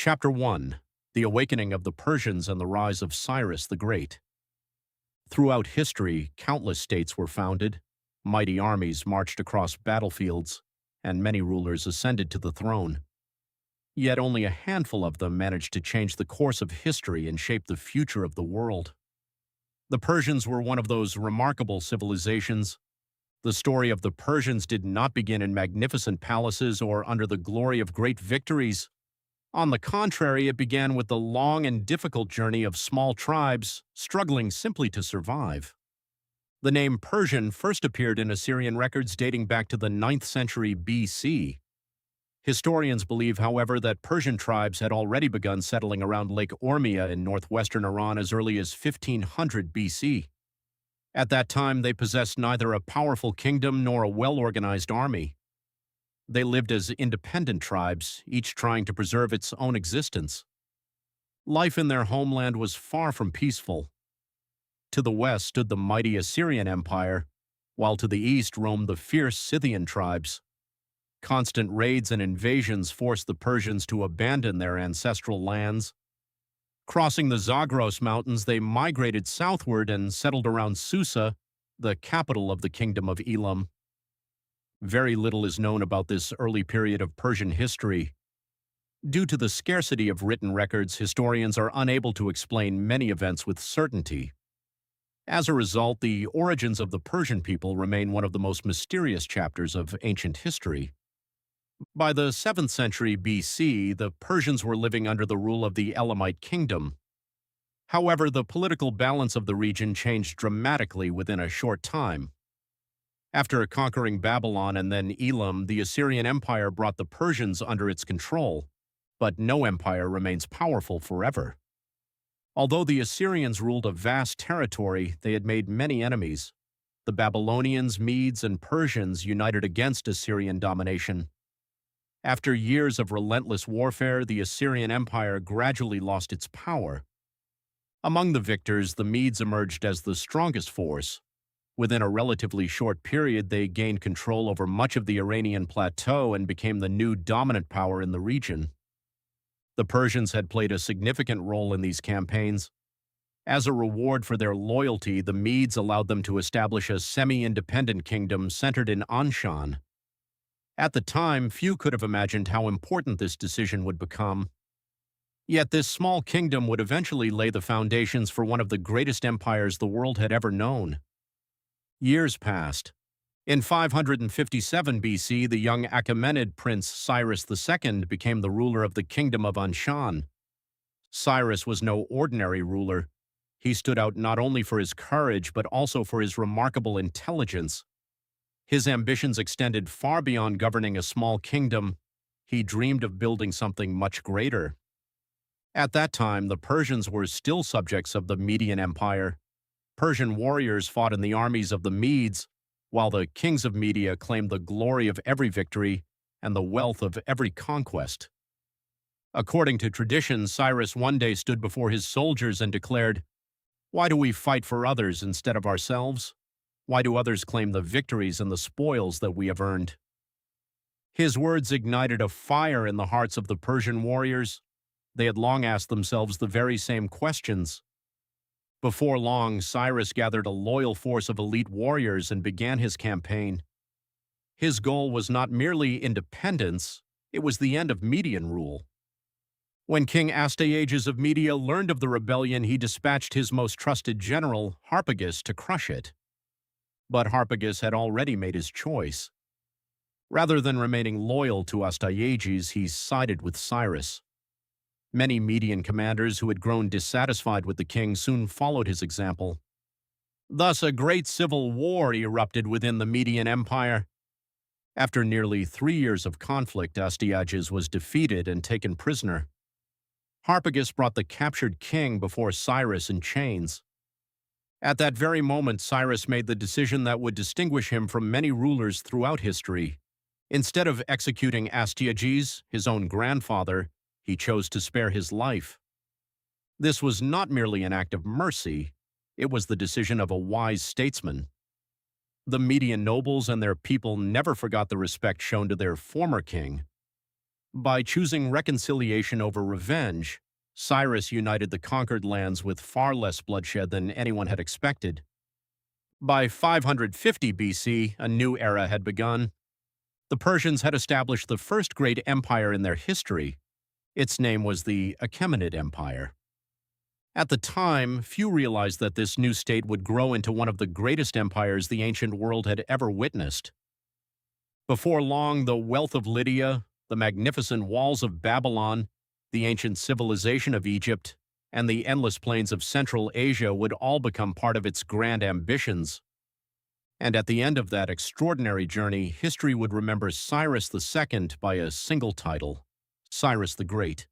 Chapter 1: The Awakening of the Persians and the Rise of Cyrus the Great. Throughout history, countless states were founded, mighty armies marched across battlefields, and many rulers ascended to the throne. Yet only a handful of them managed to change the course of history and shape the future of the world. The Persians were one of those remarkable civilizations. The story of the Persians did not begin in magnificent palaces or under the glory of great victories. On the contrary, it began with the long and difficult journey of small tribes struggling simply to survive. The name Persian first appeared in Assyrian records dating back to the 9th century BC. Historians believe, however, that Persian tribes had already begun settling around Lake Ormia in northwestern Iran as early as 1500 BC. At that time, they possessed neither a powerful kingdom nor a well-organized army. They lived as independent tribes, each trying to preserve its own existence. Life in their homeland was far from peaceful. To the west stood the mighty Assyrian Empire, while to the east roamed the fierce Scythian tribes. Constant raids and invasions forced the Persians to abandon their ancestral lands. Crossing the Zagros Mountains, they migrated southward and settled around Susa, the capital of the Kingdom of Elam. Very little is known about this early period of Persian history. Due to the scarcity of written records, historians are unable to explain many events with certainty. As a result, the origins of the Persian people remain one of the most mysterious chapters of ancient history. By the 7th century BC, the Persians were living under the rule of the Elamite kingdom. However, the political balance of the region changed dramatically within a short time. After conquering Babylon and then Elam, the Assyrian Empire brought the Persians under its control, but no empire remains powerful forever. Although the Assyrians ruled a vast territory, they had made many enemies. The Babylonians, Medes, and Persians united against Assyrian domination. After years of relentless warfare, the Assyrian Empire gradually lost its power. Among the victors, the Medes emerged as the strongest force. Within a relatively short period, they gained control over much of the Iranian plateau and became the new dominant power in the region. The Persians had played a significant role in these campaigns. As a reward for their loyalty, the Medes allowed them to establish a semi-independent kingdom centered in Anshan. At the time, few could have imagined how important this decision would become. Yet this small kingdom would eventually lay the foundations for one of the greatest empires the world had ever known. Years passed. In 557 BC, the young Achaemenid prince Cyrus II became the ruler of the kingdom of Anshan. Cyrus was no ordinary ruler. He stood out not only for his courage, but also for his remarkable intelligence. His ambitions extended far beyond governing a small kingdom. He dreamed of building something much greater. At that time, the Persians were still subjects of the Median Empire. Persian warriors fought in the armies of the Medes, while the kings of Media claimed the glory of every victory and the wealth of every conquest. According to tradition, Cyrus one day stood before his soldiers and declared, "Why do we fight for others instead of ourselves? Why do others claim the victories and the spoils that we have earned?" His words ignited a fire in the hearts of the Persian warriors. They had long asked themselves the very same questions. Before long, Cyrus gathered a loyal force of elite warriors and began his campaign. His goal was not merely independence, it was the end of Median rule. When King Astyages of Media learned of the rebellion, he dispatched his most trusted general, Harpagus, to crush it. But Harpagus had already made his choice. Rather than remaining loyal to Astyages, he sided with Cyrus. Many Median commanders who had grown dissatisfied with the king soon followed his example. Thus, a great civil war erupted within the Median Empire. After nearly 3 years of conflict, Astyages was defeated and taken prisoner. Harpagus brought the captured king before Cyrus in chains. At that very moment, Cyrus made the decision that would distinguish him from many rulers throughout history. Instead of executing Astyages, his own grandfather, he chose to spare his life. This was not merely an act of mercy, it was the decision of a wise statesman. The Median nobles and their people never forgot the respect shown to their former king. By choosing reconciliation over revenge, Cyrus united the conquered lands with far less bloodshed than anyone had expected. By 550 BC, a new era had begun. The Persians had established the first great empire in their history. Its name was the Achaemenid Empire. At the time, few realized that this new state would grow into one of the greatest empires the ancient world had ever witnessed. Before long, the wealth of Lydia, the magnificent walls of Babylon, the ancient civilization of Egypt, and the endless plains of Central Asia would all become part of its grand ambitions. And at the end of that extraordinary journey, history would remember Cyrus II by a single title, Cyrus the Great.